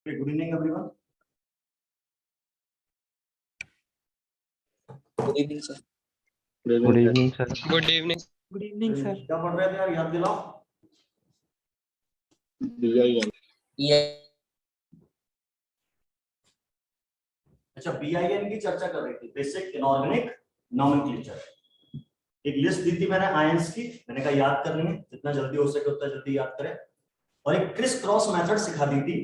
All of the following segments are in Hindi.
Good evening, everyone. Good evening sir. Good evening sir. Good evening. Good evening sir. क्या पढ़ रहे थे यार, याद दिलाओ। अच्छा, BIN की चर्चा कर रही थी, बेसिक इनऑर्गेनिक नॉमेनक्लेचर। एक लिस्ट दी थी मैंने आयंस की, मैंने कहा याद करनी है, जितना जल्दी हो सके उतना जल्दी याद करें। और एक क्रिस क्रॉस मेथड सिखा दी थी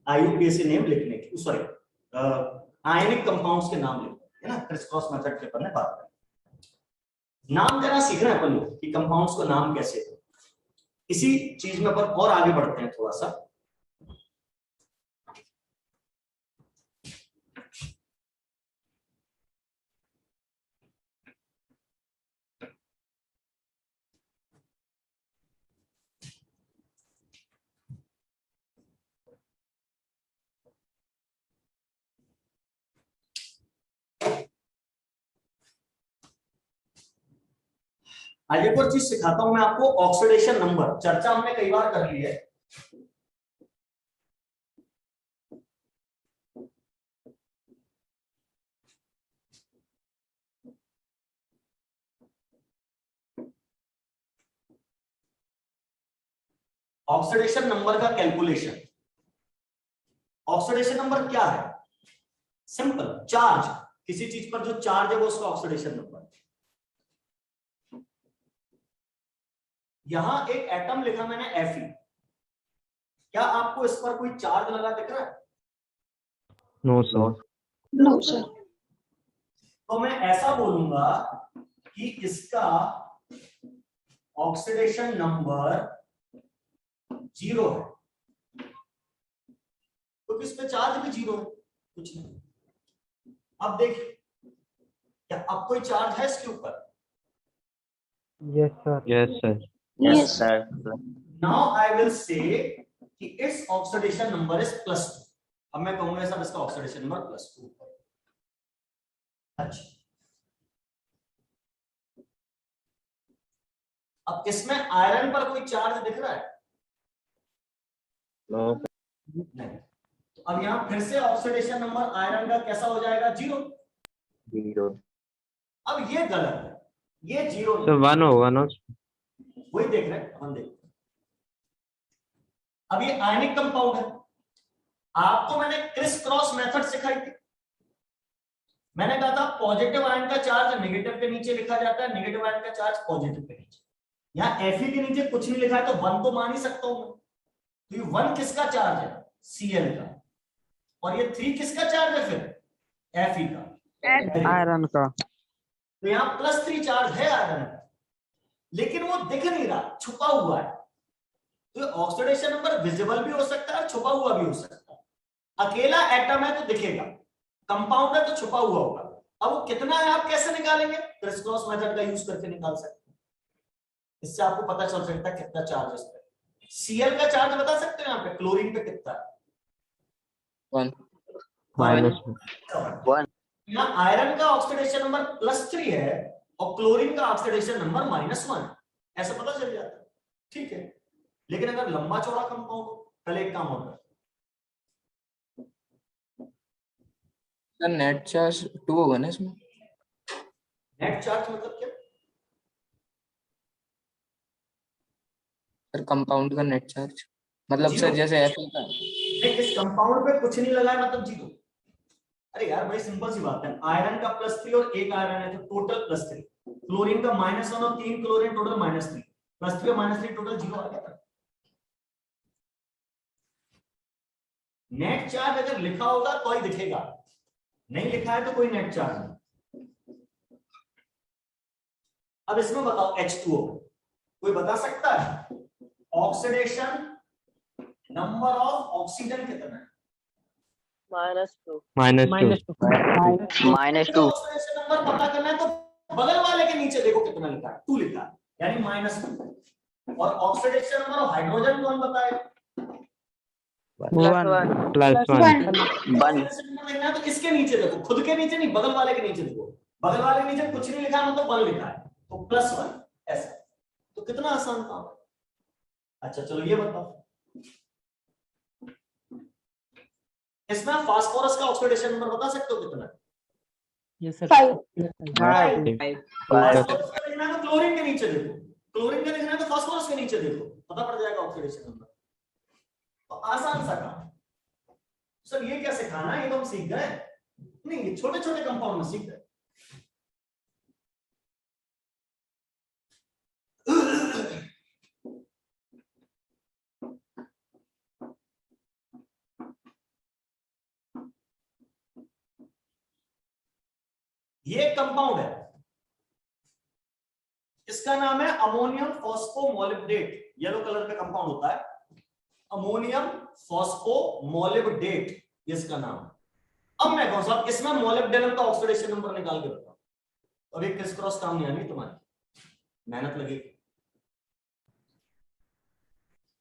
IUPAC नेम लिखने की, सॉरी आयनिक कंपाउंड्स के नाम लिखने, है ना। क्रिस क्रॉस मेथड के ऊपर ने बात करें। नाम देना सीखना है अपन लोग कि कंपाउंड्स को नाम कैसे दें। इसी चीज में अपन और आगे बढ़ते हैं थोड़ा सा। आज एक और चीज सिखाता हूं मैं आपको, ऑक्सीडेशन नंबर। चर्चा हमने कई बार कर ली है। ऑक्सीडेशन नंबर का कैलकुलेशन। ऑक्सीडेशन नंबर क्या है? Simple, charge. किसी चीज पर जो चार्ज है वो उसका ऑक्सीडेशन नंबर। यहां एक एटम लिखा मैंने Fe। क्या आपको इस पर कोई चार्ज लगा दिख रहा है? No sir. No sir. तो मैं ऐसा बोलूंगा कि इसका ऑक्सीडेशन नंबर 0 है। तो इस पे चार्ज भी 0 है, कुछ नहीं। अब देखिए, क्या अब कोई चार्ज है इसके ऊपर? Yes sir. Yes sir. Yes sir. Now I will say कि इट्स ऑक्सीडेशन नंबर इज +2। अब मैं कहूंगा सर इसका ऑक्सीडेशन नंबर +2। अच्छा, अब इसमें आयरन पर कोई चार्ज दिख रहा है? नो नहीं। तो अब यहां फिर से ऑक्सीडेशन नंबर आयरन का कैसा हो जाएगा? 0। 0। अब ये गलत है, ये 0 सर 1 होगा ना? वही देख रहे हैं हम, देख। अब ये आयनिक कंपाउंड है। आपको मैंने क्रिस क्रॉस मेथड सिखाई थी। मैंने कहा था पॉजिटिव आयन का चार्ज नेगेटिव के नीचे लिखा जाता है, नेगेटिव आयन का चार्ज पॉजिटिव के नीचे। यहाँ Fe के नीचे कुछ नहीं लिखा है तो 1 तो मान ही सकता हूं मैं। तो ये 1 किसका चार्ज है? Cl का। और ये 3 किसका चार्ज है फिर? Fe का, आयरन का। तो यहाँ +3 चार्ज है आयरन का, लेकिन वो दिख नहीं रहा, छुपा हुआ है। तो ऑक्सीडेशन नंबर विजिबल भी हो सकता है, छुपा हुआ भी हो सकता है। अकेला एटम है तो दिखेगा, कंपाउंड है तो छुपा हुआ होगा। अब वो कितना है आप कैसे निकालेंगे? क्रिस क्रॉस मेथड का यूज करके निकाल सकते हैं। इससे आपको पता चल सकता है कितना चार्ज है इस पे। Cl का चार्ज बता सकते हैं यहाँ पे? क्लोरीन पे कितना है? 1 -1। यहाँ आयरन का ऑक्सीडेशन नंबर +3 है और क्लोरीन का ऑक्सीडेशन नंबर -1। ऐसा पता चल जाता है, ठीक है। लेकिन अगर लंबा चौड़ा कंपाउंड हो, पहले एक काम होता है, सर नेट चार्ज 2 होगा ना इसमें? नेट चार्ज मतलब क्या? सर कंपाउंड का नेट चार्ज मतलब सर 0। जैसे Fe का। नहीं, इस कंपाउंड पे कुछ नहीं लगा है मतलब 0। अरे यार बड़ी सिंपल सी बात है, आयरन का +3 और एक आयरन है तो टोटल +3। क्लोरीन का -1 और 3 क्लोरीन टोटल -3। +3 और -3 टोटल 0 आ गया। नेट चार्ज अगर लिखा होगा तो ही दिखेगा, नहीं लिखा है तो कोई नेट चार्ज नहीं। अब इसमें बताओ H2O, कोई बता सकता है ऑक्सीडेशन नंबर ऑफ ऑक्सीजन कितना है? -2। ऑक्सीडेशन नंबर पता करना है तो बगल वाले के नीचे देखो कितना लिखा है, 2 लिखा है, यानी -2। और ऑक्सीडेशन नंबर ऑफ हाइड्रोजन कौन बताएगा? +1। तो किसके नीचे देखो, खुद के नीचे नहीं, बगल वाले के नीचे देखो। बगल वाले के नीचे कुछ नहीं लिखा है मतलब 1 लिखा है, तो +1 ऐसा। तो कितना आसान काम है। अच्छा चलो ये बताओ, इसमें फास्फोरस का ऑक्सीडेशन नंबर बता सकते हो कितना है? Yes, sir. 5. फास्फोरस का लिखना है तो क्लोरीन के नीचे देखो, क्लोरीन का लिखना है तो फास्फोरस के नीचे देखो, पता पड़ जाएगा ऑक्सीडेशन नंबर। तो आसान सा काम। सर ये क्या सिखाना है, ये तो हम सीख गए। नहीं, ये छोटे छोटे कंपाउंड में सीख गए। ये कंपाउंड है, इसका नाम है अमोनियम फॉस्फोमोलिब्डेट। येलो कलर का कंपाउंड होता है, अमोनियम फॉस्फोमोलिब्डेट, इसका नाम। अब मैं कौन सा, इसमें मोलिब्डेनम का ऑक्सीडेशन नंबर निकाल के बताऊं। अब एक क्रिस क्रॉस काम नहीं आनी तुम्हारी, मेहनत लगेगी।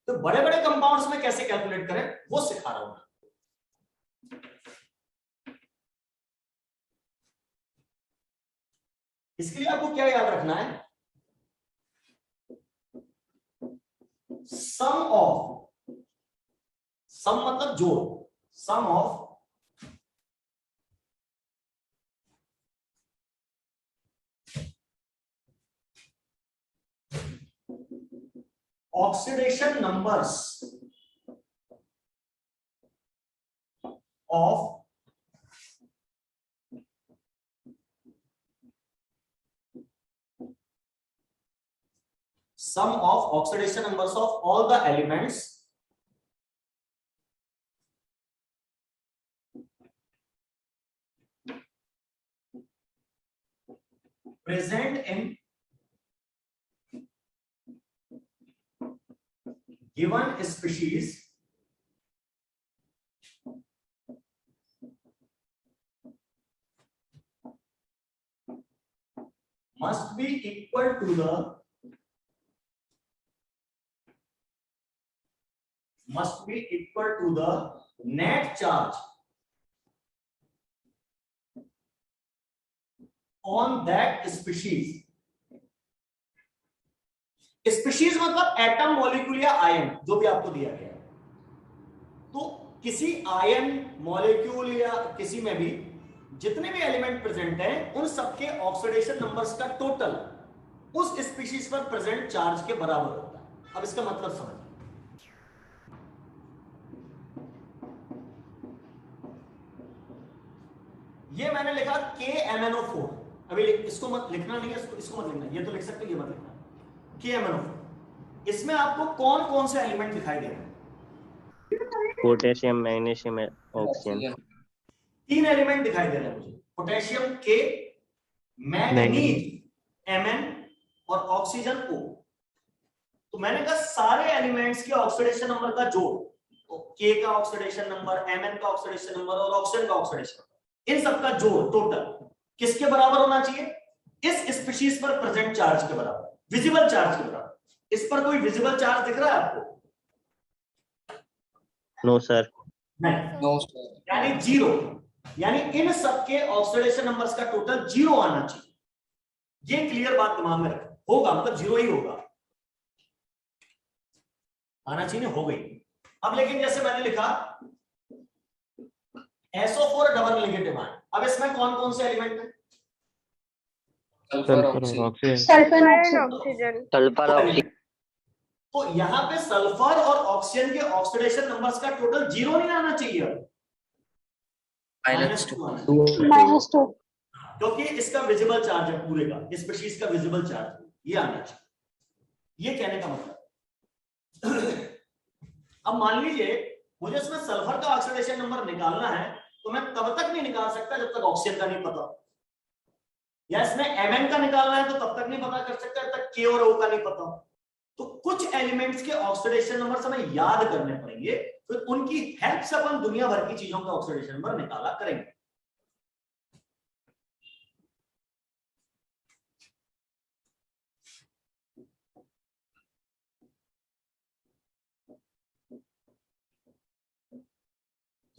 तो बड़े बड़े कंपाउंड्स में कैसे कैलकुलेट करें वो सिखा रहा हूं मैं। इसके लिए आपको क्या याद रखना है, सम ऑफ, सम मतलब जोड़, sum of oxidation numbers of sum of oxidation numbers of all the elements present in given species must be equal to the net charge on that species. Species मतलब एटम, मॉलिक्यूल या आयन, जो भी आपको दिया गया है। तो किसी आयन, मॉलिक्यूल या किसी में भी जितने भी एलिमेंट प्रेजेंट हैं, उन सबके ऑक्सीडेशन नंबर्स का टोटल उस स्पीशीज पर प्रेजेंट चार्ज के बराबर होता है। अब इसका मतलब समझ, ये मैंने लिखा KMnO4, अभी इसको मत लिखना, नहीं है इसको मत लिखना, ये तो लिख सकते हो, ये मत लिखना, KMnO4। इसमें आपको कौन कौन से एलिमेंट दिखाई दे रहे हैं? Potassium, magnesium, oxygen. 3 एलिमेंट दिखाई दे रहे हैं मुझे, पोटेशियम K, मैग्नीज Mn और ऑक्सीजन O। तो मैंने कहा सारे एलिमेंट्स के ऑक्सीडेशन नंबर का जोड़, तो K का ऑक्सीडेशन नंबर, Mn का ऑक्सीडेशन नंबर और ऑक्सीजन का ऑक्सीडेशन, इन सबका जोड़ टोटल किसके बराबर होना चाहिए? इस स्पीशीज पर प्रेजेंट चार्ज के बराबर, विजिबल चार्ज के बराबर। इस पर कोई विजिबल चार्ज दिख रहा है आपको? No sir. नहीं, नो सर, यानी 0, यानी इन सबके ऑक्सीडेशन नंबर्स का टोटल 0 आना चाहिए। ये क्लियर बात दिमाग में रखें, होगा मतलब 0 ही होगा, आना चाहिए, हो गई। अब लेकिन जैसे मैंने लिखा SO4 डबल नेगेटिव आयन, अब इसमें कौन कौन से एलिमेंट हैं? Sulphur oxygen, sulphur oxygen. तो यहाँ पे सल्फर और ऑक्सीजन के ऑक्सीडेशन नंबर्स का टोटल 0 नहीं आना चाहिए, -2 क्योंकि इसका विजिबल चार्ज है पूरे का, स्पीशीज का विजिबल चार्ज, ये आना चाहिए। ये कहने का मतलब। अब मान लीजिए मुझे इसमें सल्फर का ऑक्सीडेशन नंबर निकालना है, तो मैं तब तक नहीं निकाल सकता जब तक ऑक्सीजन का नहीं पता, या इसमें Mn का निकालना है तो तब तक नहीं पता कर सकता जब तक K और O का नहीं पता। तो कुछ एलिमेंट्स के ऑक्सीडेशन नंबर हमें याद करने पड़ेंगे, फिर उनकी हेल्प से अपन दुनिया भर की चीजों का ऑक्सीडेशन नंबर निकाला करेंगे।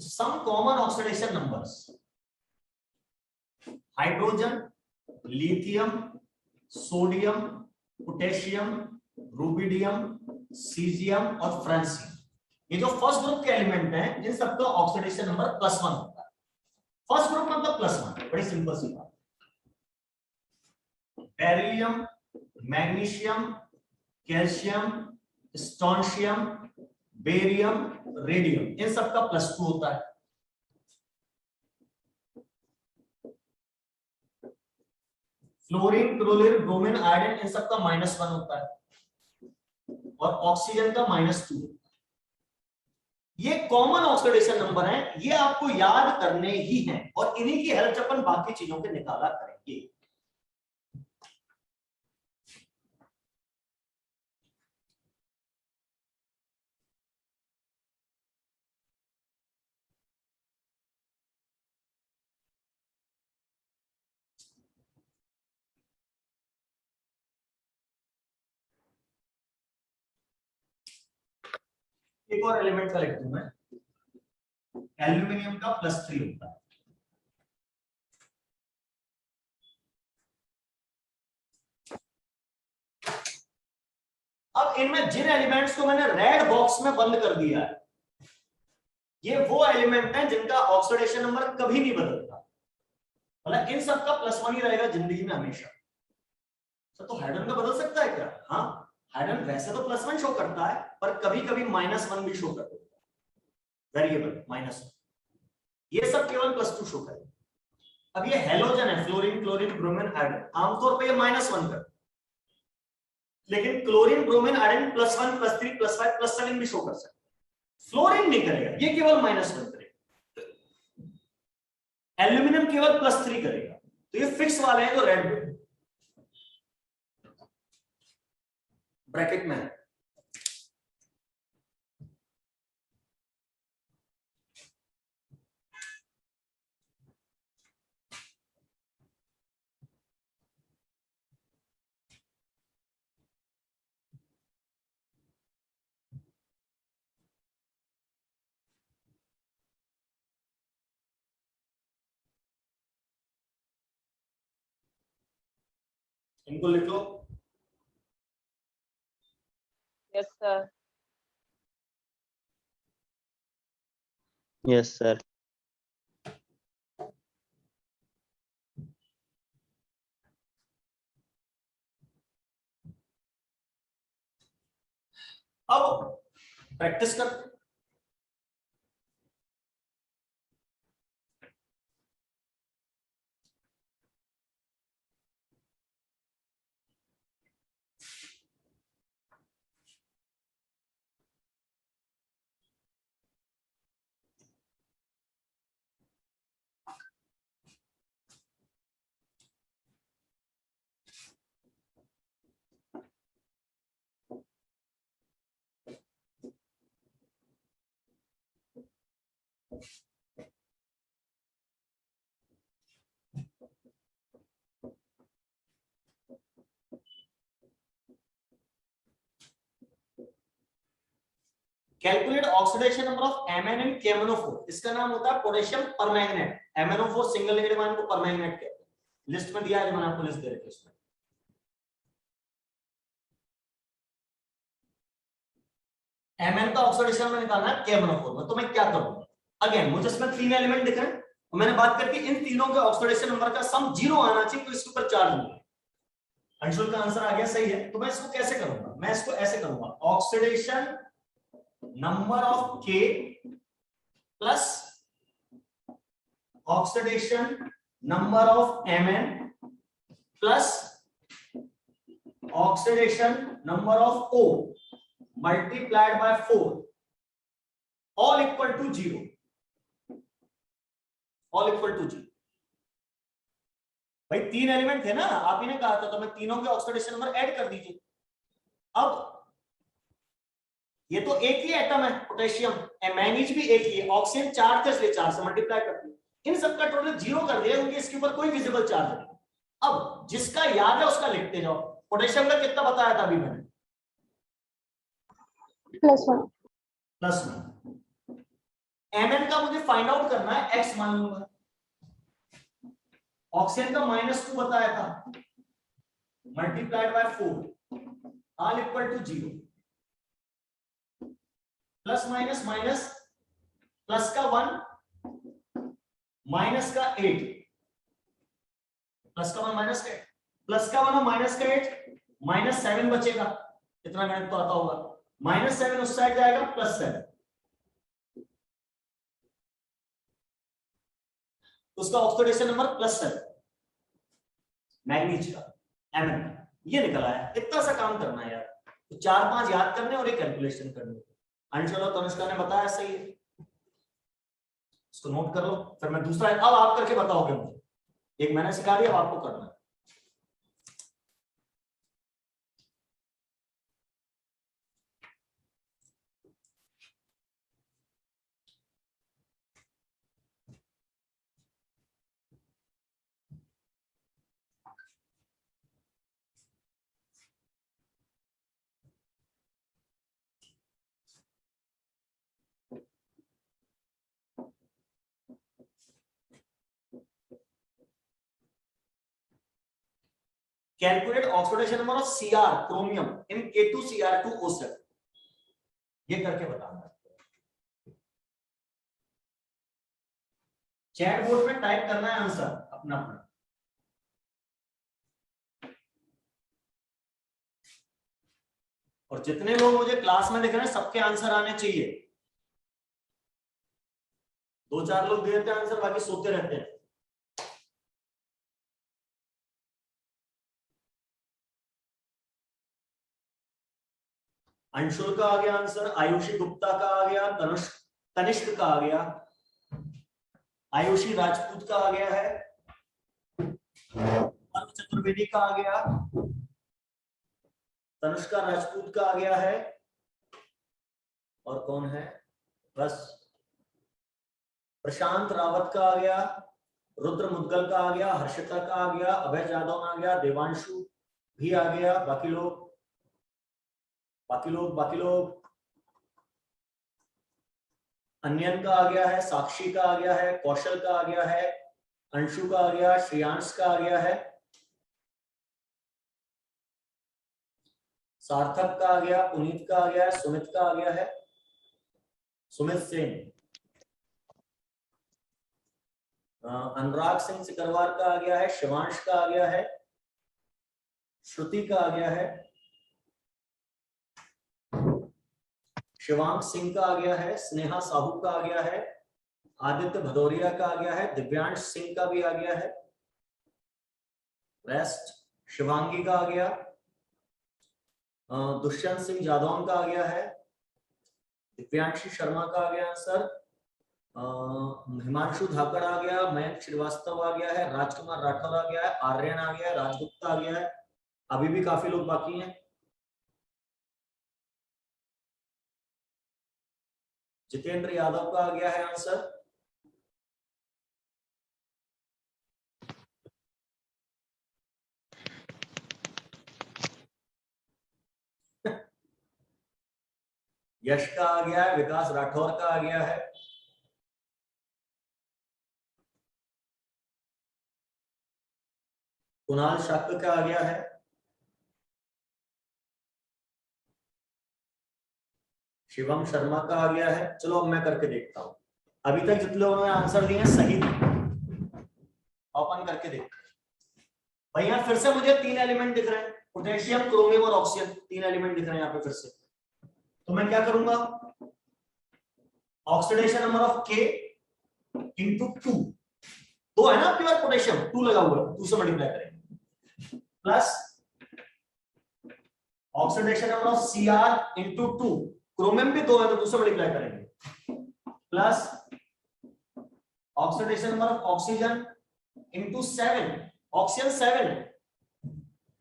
Some common oxidation numbers: hydrogen, lithium, sodium, potassium, rubidium, caesium और फ्रांसियम। ये जो फर्स्ट ग्रुप के एलिमेंट हैं इन सबका ऑक्सीडेशन नंबर +1 होता है। फर्स्ट ग्रुप मतलब +1, बड़ी सिंपल सी बात। Beryllium, magnesium, calcium, strontium, barium, radium, इन सबका +2 होता है। फ्लोरीन, क्लोरीन, ब्रोमीन, आयोडीन, इन सबका -1 होता है और ऑक्सीजन का -2। ये कॉमन ऑक्सीडेशन नंबर है, ये आपको याद करने ही हैं और इन्हीं की हेल्प से अपन बाकी चीजों के निकाला करेंगे। एक और एलिमेंट का लिख दूं मैं, एल्यूमिनियम का +3 होता है। अब इनमें जिन एलिमेंट्स को मैंने रेड बॉक्स में बंद कर दिया है, ये वो एलिमेंट हैं जिनका ऑक्सीडेशन नंबर कभी नहीं बदलता, मतलब इन सबका +1 ही रहेगा जिंदगी में हमेशा। तो हाइड्रोजन का बदल सकता है क्या? हाँ, हाइड्रोजन वैसे तो +1 शो करता है पर कभी कभी -1 भी शो कर देता है, वेरिएबल -1। ये सब केवल +2 शो करेगा। अब ये हेलोजन है, फ्लोरीन, क्लोरीन, ब्रोमीन, आयोडीन, आमतौर पर ये -1 कर, लेकिन क्लोरीन, ब्रोमीन, आयोडीन +1, +3, +5, +7 भी शो कर सकते। फ्लोरीन नहीं करेगा, ये केवल -1 करेगा। एल्यूमिनियम केवल +3 करेगा। तो ये फिक्स वाले हैं जो रेड ब्रैकेट में है। इनको लिख लो। Yes, sir. Yes, sir. अब प्रैक्टिस करते। Calculate oxidation number of Mn in KMnO4। इसका नाम होता है potassium permanganate. MnO4 single negative ion को परमैंगनेट कहते हैं। लिस्ट में दिया है, मैंने आपको लिस्ट दे रखी है इसमें। Mn का ऑक्सीडेशन में निकालना है KMnO4 में। तो मैं क्या करूंगा, अगेन मुझे इसमें 3 एलिमेंट दिख रहे हैं और मैंने बात करके इन तीनों के ऑक्सीडेशन नंबर का सम 0 आना चाहिए, तो इसके ऊपर चार्ज नहीं है। अंशुल का आंसर आ गया, सही है। तो मैं इसको कैसे करूंगा, मैं इसको ऐसे करूंगा, oxidation number of K plus oxidation number of Mn plus oxidation number of O multiplied by 4 all equal to 0, all equal to 0। भाई 3 एलिमेंट थे ना, आप ही ने कहा था, तो मैं तीनों के ऑक्सीडेशन नंबर ऐड कर दीजिए। अब ये तो एक ही एटम है पोटेशियम, मैंगनीज भी एक ही है, ऑक्सीजन 4 थे इसलिए 4 से मल्टीप्लाई कर दिया। इन सबका टोटल 0 कर दिया क्योंकि इसके ऊपर कोई विजिबल चार्ज नहीं। अब जिसका याद है उसका लिखते जाओ। पोटेशियम का कितना बताया था अभी मैंने? +1। +1। Mn का मुझे फाइंड आउट करना है, x मान लूंगा। ऑक्सीजन का -2 बताया था, multiplied by 4 all equal to 0 plus minus minus, plus का 1 माइनस का 8, प्लस का 1 माइनस का 8, प्लस का 1 और माइनस का 8, माइनस 7 बचेगा, इतना गणित तो आता होगा, -7 उस साइड जाएगा, +7, उसका ऑक्सीडेशन नंबर +7, मैग्नीज का, Mn का, ये निकल आया। इतना सा काम करना है यार, तो 4-5 याद करने और एक कैलकुलेशन करनी। अंशुल और तनुष्का ने बताया सही है, इसको नोट कर लो, फिर मैं दूसरा अब आप करके बताओगे मुझे, एक मैंने सिखा दिया, अब आपको करना है। Calculate oxidation number of Cr chromium in K2Cr2O7, ये करके बताना। चैट बोर्ड में टाइप करना है आंसर अपना अपना। और जितने लोग मुझे क्लास में दिख रहे हैं सबके आंसर आने चाहिए। 2-4 लोग दे देते हैं आंसर, बाकी सोते रहते हैं। अंशुल का आ गया आंसर, आयुषी गुप्ता का आ गया, तनिष्क का आ गया, आयुषी राजपूत का आ गया है, चतुर्वेदी का आ गया, तनुष्का राजपूत का आ गया है, और कौन है, बस प्रशांत रावत का आ गया, रुद्र मुदगल का आ गया, हर्षिता का आ गया, अभय जादव आ गया, देवांशु भी आ गया, बाकी लोग अन्यन का आ गया है, साक्षी का आ गया है, कौशल का आ गया है, अंशु का आ गया, श्रेयांश का आ गया है, सार्थक का आ गया, पुनीत का आ गया है, सुमित का आ गया है, सुमित सेन, अनुराग सिंह सिकरवार का आ गया है, शिवांश का आ गया है, श्रुति का आ गया है, शिवांग सिंह का आ गया है, स्नेहा साहू का आ गया है, आदित्य भदौरिया का आ गया है, दिव्यांश सिंह का भी आ गया है, रेस्ट शिवांगी का आ गया, दुष्यंत सिंह जादौन का आ गया है, दिव्यांशी शर्मा का आ गया आंसर, हिमांशु धाकड़ आ गया, मयंक श्रीवास्तव आ गया है, राजकुमार राठौर आ गया है, आर्यन आ गया है, राजगुप्ता आ गया है, अभी भी काफी लोग बाकी हैं। जितेंद्र यादव का आ गया है आंसर, यश का आ गया है, विकास राठौर का आ गया है, कुणाल शाक्य का आ गया है, शिवम शर्मा का आ गया है। चलो अब मैं करके देखता हूं, अभी तक जितने लोगों ने आंसर दिए सही थे, ओपन करके देखते हैं। भैया फिर से मुझे 3 एलिमेंट दिख रहे हैं, पोटेशियम, क्रोमियम और ऑक्सीजन, 3 एलिमेंट दिख रहे हैं यहाँ पे फिर से। तो मैं क्या करूंगा, oxidation number of K into 2, 2 है ना आपके पास पोटेशियम, 2 लगा हुआ है, 2 से मल्टीप्लाई करेंगे, plus oxidation number of Cr into 2, chromium भी 2 है तो 2 से मल्टीप्लाई करेंगे, plus oxidation number of oxygen into 7, oxygen 7,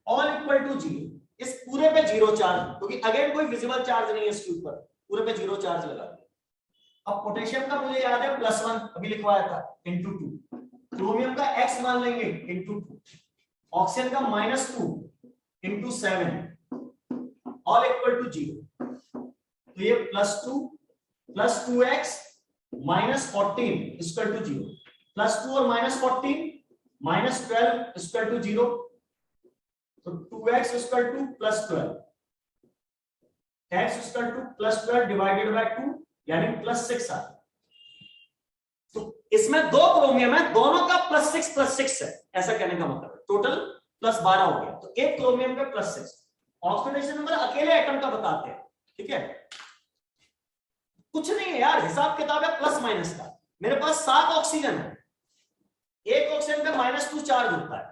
all equal to 0। इस पूरे पे 0 चार्ज, क्योंकि अगेन कोई विजिबल चार्ज नहीं है इसके ऊपर, पूरे पे 0 चार्ज लगा दिया। अब पोटेशियम का मुझे याद है +1 अभी लिखवाया था, इंटू 2, क्रोमियम का x मान लेंगे इंटू 2, ऑक्सीजन का -2 इंटू 7, ऑल इक्वल टू 0। तो ये +2 + 2x -14 इक्वल टू 0, +2 और -14 -12 इक्वल टू 0, तो 2x equal to +12, x equal to +12 divided by 2 यानी +6 आ। तो इसमें 2 क्रोमियम है, दोनों का +6 है, ऐसा कहने का मतलब है। टोटल +12 हो गया। तो एक क्रोमियम पे +6। ऑक्सीडेशन नंबर अकेले एटम का बताते हैं, ठीक है। कुछ नहीं है यार, हिसाब किताब है प्लस माइनस का। मेरे पास 7 ऑक्सीजन है, एक ऑक्सीजन पे -2 चार्ज होता है,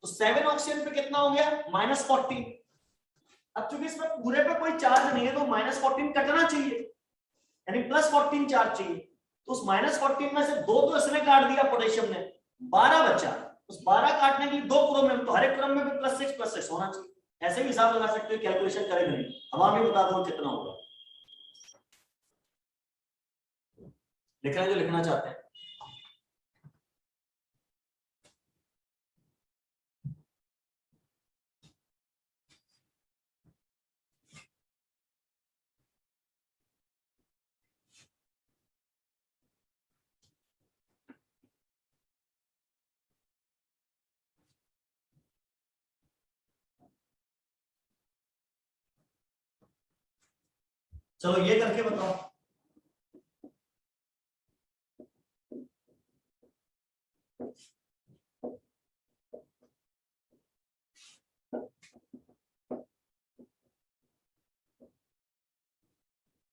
तो 7 ऑक्सीजन पे कितना हो गया? -14। अब चूंकि इसमें पूरे पे कोई चार्ज नहीं है तो -14 कटना चाहिए, यानी +14 चार्ज चाहिए। तो उस -14 में से 2 तो इसने काट दिया, पोटेशियम ने, 12 बचा। उस 12 काटने के लिए 2 क्रोमियम, तो हर एक क्रम में भी +6 होना चाहिए। ऐसे भी हिसाब लगा सकते हो, कैलकुलेशन करेंगे नहीं, अब आप भी बता दो कितना होगा। लिख रहे हैं जो लिखना चाहते हैं। चलो ये करके बताओ।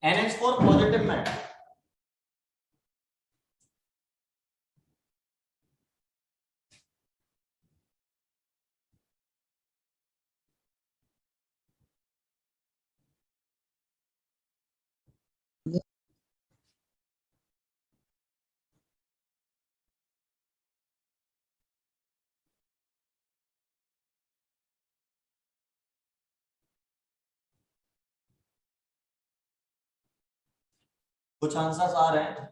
NH4 पॉजिटिव में कुछ आंसर्स आ रहे हैं।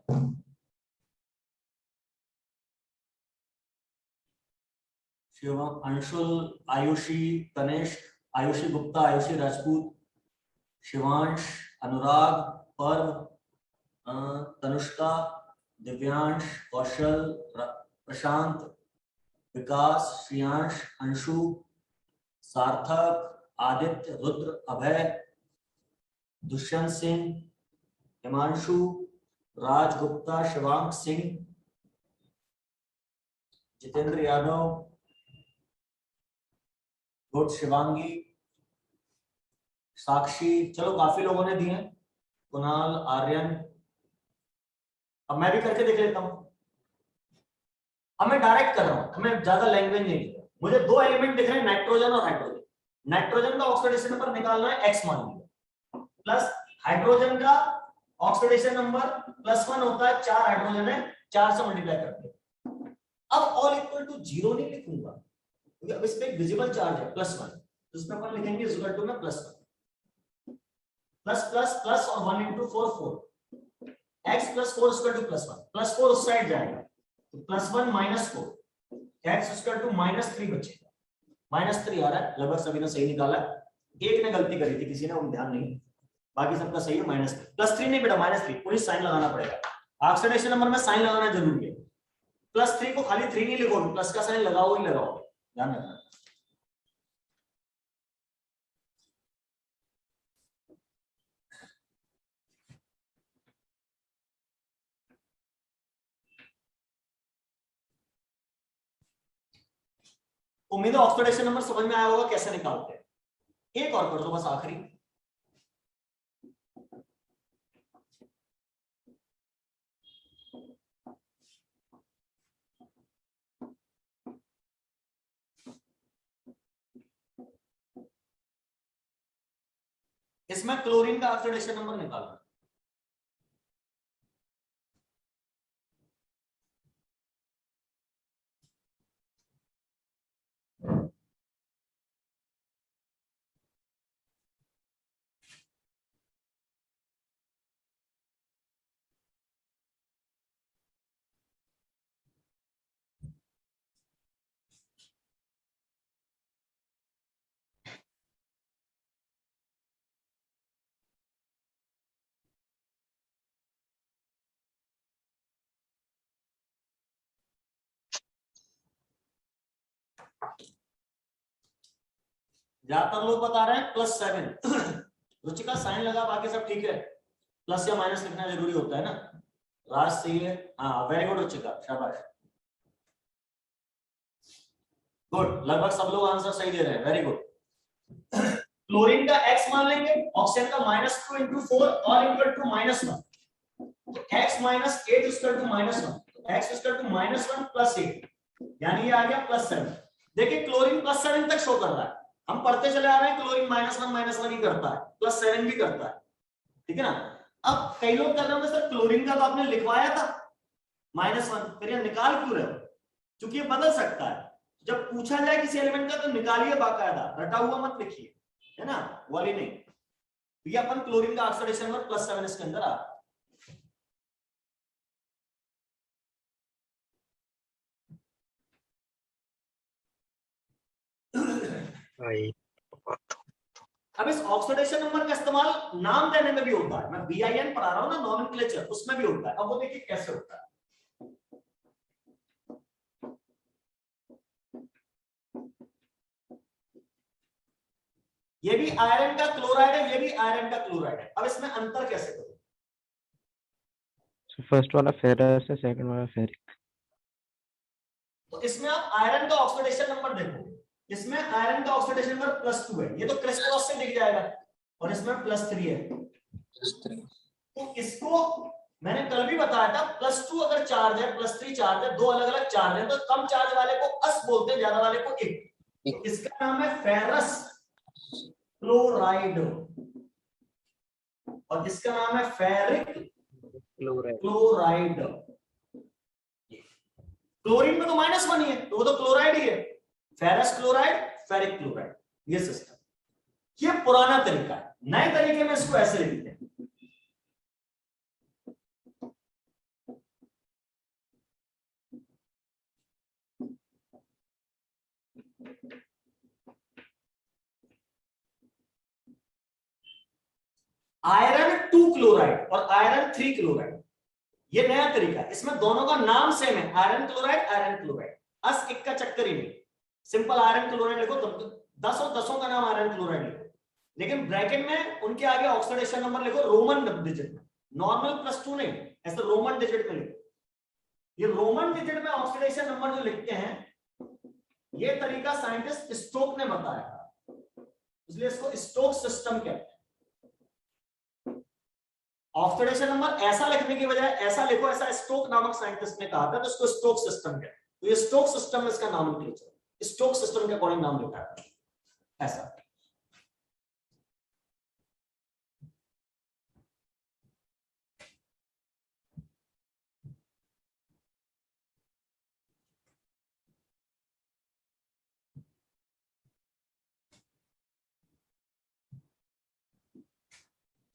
शिवम, अंशुल, आयुषी, तनिष्क, आयुषी गुप्ता, आयुषी राजपूत, शिवांश, अनुराग, पर्व, तनुष्का, दिव्यांश, कौशल, प्रशांत, विकास, श्रियांश, अंशु, सार्थक, आदित्य, रुद्र, अभय, दुष्यंत सिंह, हिमांशु, राज गुप्ता, शिवांक सिंह, जितेंद्र यादव, गुड, शिवांगी, साक्षी। चलो काफी लोगों ने दिए। कुणाल, आर्यन। अब मैं भी करके देख लेता हूं। अब मैं डायरेक्ट कर रहा हूं, मैं ज्यादा लैंग्वेज नहीं लिख रहा। मुझे 2 एलिमेंट दिख रहे हैं, नाइट्रोजन और हाइड्रोजन। नाइट्रोजन का ऑक्सीडेशन नंबर निकालना है, x मान लिया, प्लस हाइड्रोजन का ऑक्सीडेशन नंबर +1 होता है, 4 हाइड्रोजन है, 4 से मल्टीप्लाई करते हैं। अब ऑल इक्वल टू 0 नहीं लिखूंगा, क्योंकि अब इस पे एक विजिबल चार्ज है +1, तो इसमें अपन लिखेंगे इज इक्वल टू में +1, प्लस प्लस प्लस और 1 into 4 4, x + 4 इक्वल टू +1, +4 उस साइड जाएगा, तो +1 - 4, x इक्वल टू -3 बचेगा। -3 आ रहा है, लगभग सभी ने सही निकाला। एक ने गलती करी थी, किसी ने वो ध्यान नहीं, बाकी सबका सही है। +3 नहीं बेटा, -3 पूरी साइन लगाना पड़ेगा। ऑक्सीडेशन नंबर में साइन लगाना जरूरी है। +3 को खाली 3 नहीं लिखोगे, प्लस का साइन लगाओ ही लगाओगे, ध्यान रखना। उम्मीद है ऑक्सीडेशन नंबर समझ में आया होगा कैसे निकालते हैं। एक और कर दो बस आखिरी। इसमें क्लोरीन का ऑक्सीडेशन नंबर निकालना। ज्यादातर लोग बता रहे हैं +7। रुचि का साइन लगा, बाकी सब ठीक है। प्लस या माइनस लिखना जरूरी होता है ना। राज सही है, हाँ वेरी गुड रुचिका, शाबाश, गुड, लगभग सब लोग आंसर सही दे रहे हैं, वेरी गुड। क्लोरीन का x मान लेंगे, ऑक्सीजन का -2 into 4 और इक्वल टू -1, तो x - 8 इक्वल टू -1, तो x इक्वल टू -1 प्लस 8, यानी ये आ गया +7। देखिए क्लोरीन +7 तक शो कर रहा है, हम पढ़ते चले आ रहे हैं क्लोरीन -1 ही करता है, +7 भी करता है, ठीक है ना। अब कई लोग कर रहे होंगे सर क्लोरीन का तो आपने लिखवाया था -1, फिर ये निकाल क्यों रहे हो? क्योंकि ये बदल सकता है, जब पूछा जाए किसी एलिमेंट का तो निकालिए बाकायदा, रटा हुआ मत लिखिए, है ना, वाली नहीं। तो ये अपन क्लोरीन का ऑक्सीडेशन नंबर +7 इसके अंदर आ। अब इस ऑक्सीडेशन नंबर का इस्तेमाल नाम देने में भी होता है, मैं BIN पढ़ा रहा हूं ना, नॉमेनक्लेचर, उसमें भी होता है। अब वो देखिए कैसे होता है। ये भी आयरन का क्लोराइड है, ये भी आयरन का क्लोराइड है, अब इसमें अंतर कैसे करें? फर्स्ट वाला फेरस है, सेकंड वाला फेरिक। तो इसमें आप आयरन का ऑक्सीडेशन नंबर देखो, इसमें आयरन का ऑक्सीडेशन नंबर +2 है, ये तो क्रिस क्रॉस से दिख जाएगा, और इसमें +3 है। तो इसको मैंने कल भी बताया था, +2 अगर चार्ज है, +3 चार्ज है, दो अलग अलग चार्ज है, तो कम चार्ज वाले को अस बोलते हैं, ज्यादा वाले को इक। तो इसका नाम है फेरस क्लोराइड और इसका नाम है फेरिक क्लोराइड। क्लोरीन में तो -1 ही है, तो वो तो क्लोराइड ही है, फेरस क्लोराइड, फेरिक क्लोराइड, ये सिस्टम। ये पुराना तरीका है, नए तरीके में इसको ऐसे लिखते हैं। आयरन 2 क्लोराइड और आयरन 3 क्लोराइड, ये नया तरीका है, इसमें दोनों का नाम सेम है, आयरन क्लोराइड, आयरन क्लोराइड, अस एक का चक्कर ही नहीं, सिंपल आयरन क्लोराइड लिखो, तो 10 का नाम आयरन क्लोराइड लिखो, लेकिन ब्रैकेट में उनके आगे ऑक्सीडेशन नंबर लिखो रोमन डिजिट में, नॉर्मल +2 नहीं, ऐसे रोमन डिजिट में लिखो। ये रोमन डिजिट में ऑक्सीडेशन नंबर जो लिखते हैं, ये तरीका साइंटिस्ट स्टोक ने बताया था, इसलिए इसको स्टोक सिस्टम कहते हैं। ऑक्सीडेशन नंबर ऐसा लिखने की बजाय ऐसा लिखो, ऐसा स्टोक नामक साइंटिस्ट ने कहा था, तो इसको स्टोक सिस्टम कहते हैं। तो ये स्टोक सिस्टम में इसका नाम निकलेगा, स्टोक सिस्टम के अकॉर्डिंग नाम लिखा है ऐसा।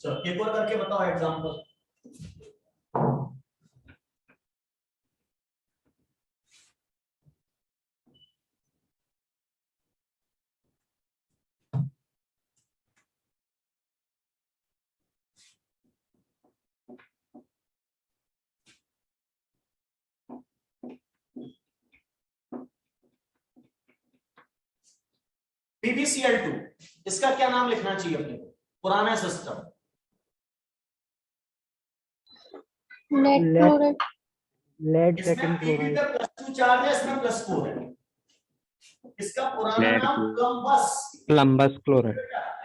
चलो एक और करके बताओ एग्जांपल। PbCl2, इसका क्या नाम लिखना चाहिए अपने को, पुराना सिस्टम? Lead chloride. लेड इसमें सेकंड Pb क्लोराइड। पे +2 चार्ज है, इसमें +4 है, इसका पुराना नाम प्लम्बस। प्लम्बस क्लोराइड,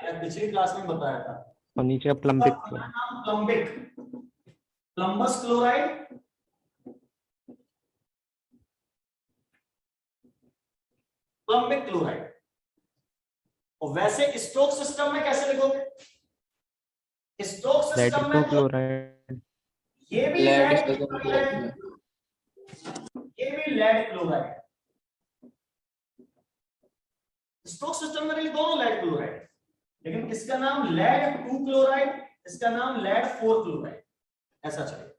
यार पिछली क्लास में बताया था, और नीचे इसका प्लम्बिक पुराना क्लोराइड। नाम प्लम्बिक, प्लम्बस क्लोराइड, प्लम्बिक क्लोराइड। और वैसे स्टोक सिस्टम में कैसे लिखोगे? स्टोक लेड सिस्टम 2 में क्लोराइड। ये भी लेड लेड सेकंड क्लोराइड है, ये भी लेड क्लोराइड है। स्टोक सिस्टम में दोनों लेड क्लोराइड, लेकिन इसका नाम लेड 2 क्लोराइड, इसका नाम लेड 4 क्लोराइड, ऐसा चलेगा।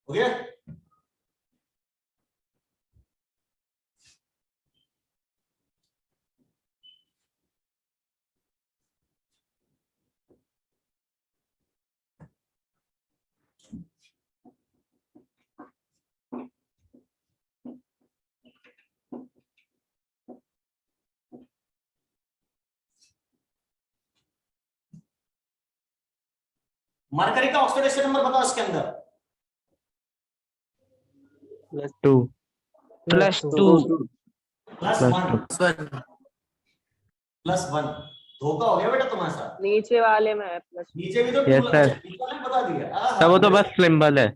हो गया? मरकरी का ऑक्सीडेशन नंबर बताओ इसके अंदर। टू +2 +1 1 +1 धोखा हो गया बेटा तुम्हारे साथ। नीचे वाले में है प्लस। नीचे भी तो Yes, sir. नीचे वाले में बता दिया। तब वो तो बस सिंबल है।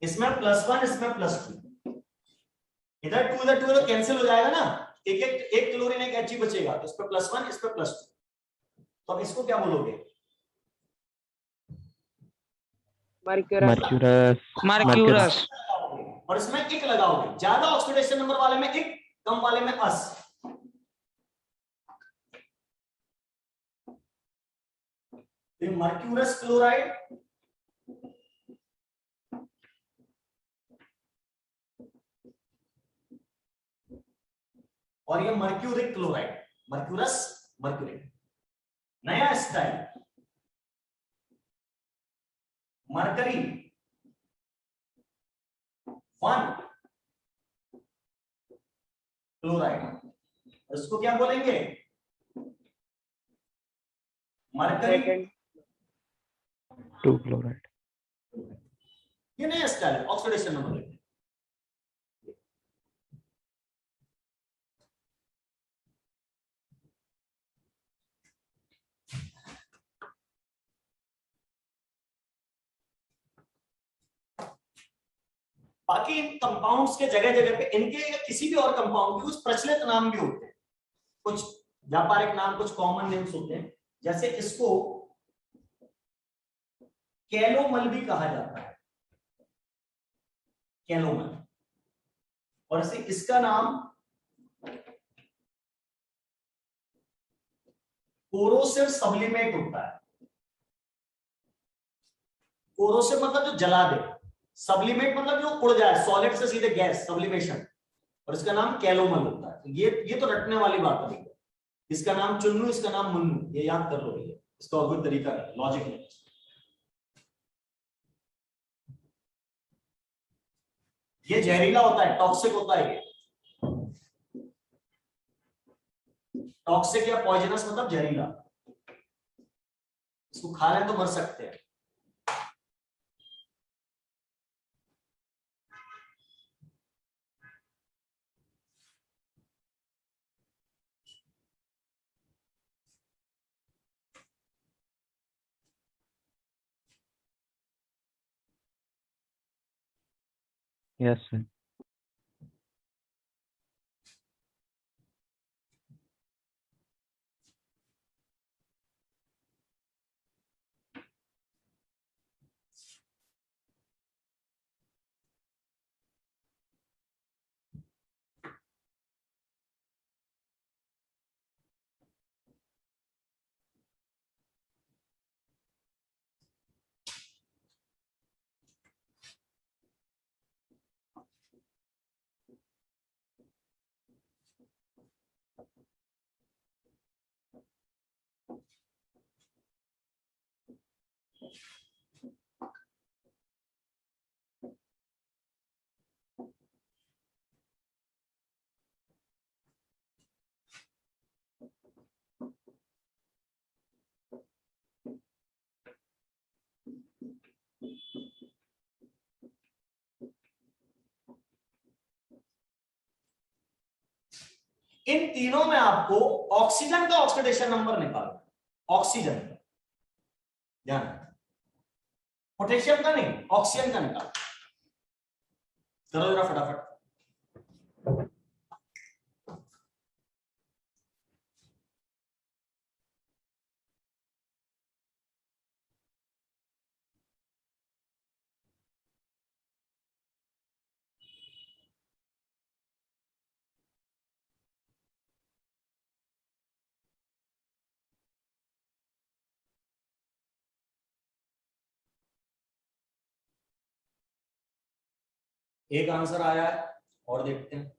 इसमें +1 इसमें +2, इधर 2 इधर 2 तो कैंसिल हो जाएगा ना, एक क्लोरीन एक H बचेगा, तो इस पे +1 इस पे +2, तो अब इसको क्या बोलोगे? मर्क्यूरस। मर्क्यूरस और इसमें इक लगाओगे, ज्यादा ऑक्सीडेशन नंबर वाले में इक, कम वाले में अस। मर्क्यूरस क्लोराइड और ये मर्क्यूरिक क्लोराइड, मर्क्यूरस मर्क्यूरिक। नया स्टाइल, मरकरी 1 क्लोराइड, इसको क्या बोलेंगे? Mercury 2 chloride. ये नया स्टाइल ऑक्सीडेशन नंबर लेंगे। बाकी इन कंपाउंड्स के जगह जगह पे इनके या किसी भी और कंपाउंड के कुछ प्रचलित नाम भी होते हैं, कुछ व्यापारिक नाम, कुछ कॉमन नेम्स होते हैं। जैसे इसको कैलोमल भी कहा जाता है, कैलोमल। और ऐसे इसका नाम कोरोसिव सब्लिमेट होता है। कोरोसिव मतलब जो जला दे, सब्लिमेट मतलब जो उड़ जाए, सॉलिड से सीधे गैस, सब्लिमेशन। और इसका नाम कैलोमल होता है। ये तो रटने वाली बात है। इसका नाम चुन्नू, इसका नाम मुन्नू, ये याद कर लो भैया, इसका और कोई तरीका है, लॉजिक नहीं। ये जहरीला होता है, टॉक्सिक होता है। ये टॉक्सिक या पॉइजनस मतलब जहरीला, इसको खा लें तो मर सकते हैं। Yes sir. इन तीनों में आपको ऑक्सीजन का ऑक्सीडेशन नंबर निकालना, ऑक्सीजन का, ध्यान, पोटेशियम का नहीं, ऑक्सीजन का निकाल। करो जरा फटाफट। एक आंसर आया है और देखते हैं।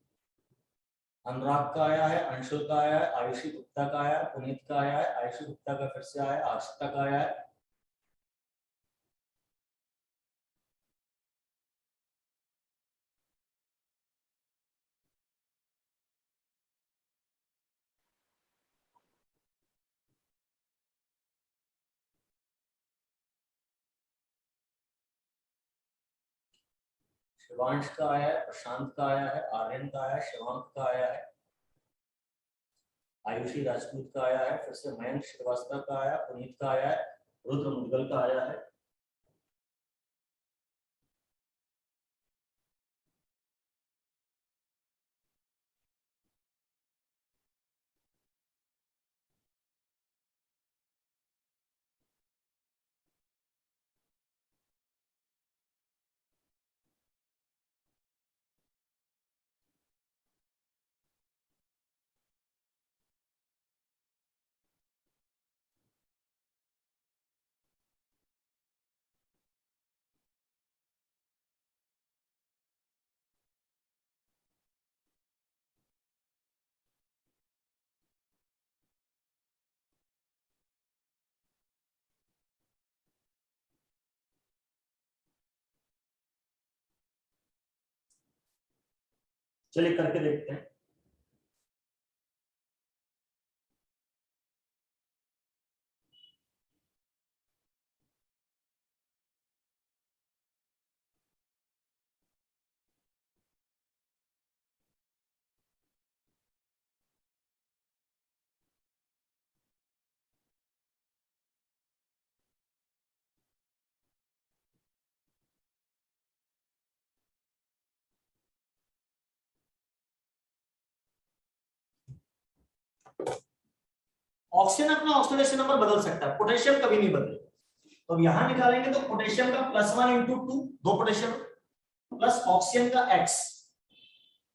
अनुराग का आया है, अंशुल का आया है, आयुषी गुप्ता का आया है, पुनीत का आया है, आयुषी गुप्ता का फिर से आया है, आशिता का आया है। शिवांश का आया है, प्रशांत का आया है, आर्यन का आया है, शिवांक का आया है, आयुषी राजपूत का आया है, फिर से मयंक श्रीवास्तव का आया, पुनीत का आया है, रुद्र मुदगल का आया है। चलिए करके देखते हैं। ऑक्सीजन अपना ऑक्सीडेशन नंबर बदल सकता है, पोटेशियम कभी नहीं बदले। तो अब यहां निकालेंगे तो पोटेशियम का +1 × 2, दो पोटेशियम, प्लस ऑक्सीजन का x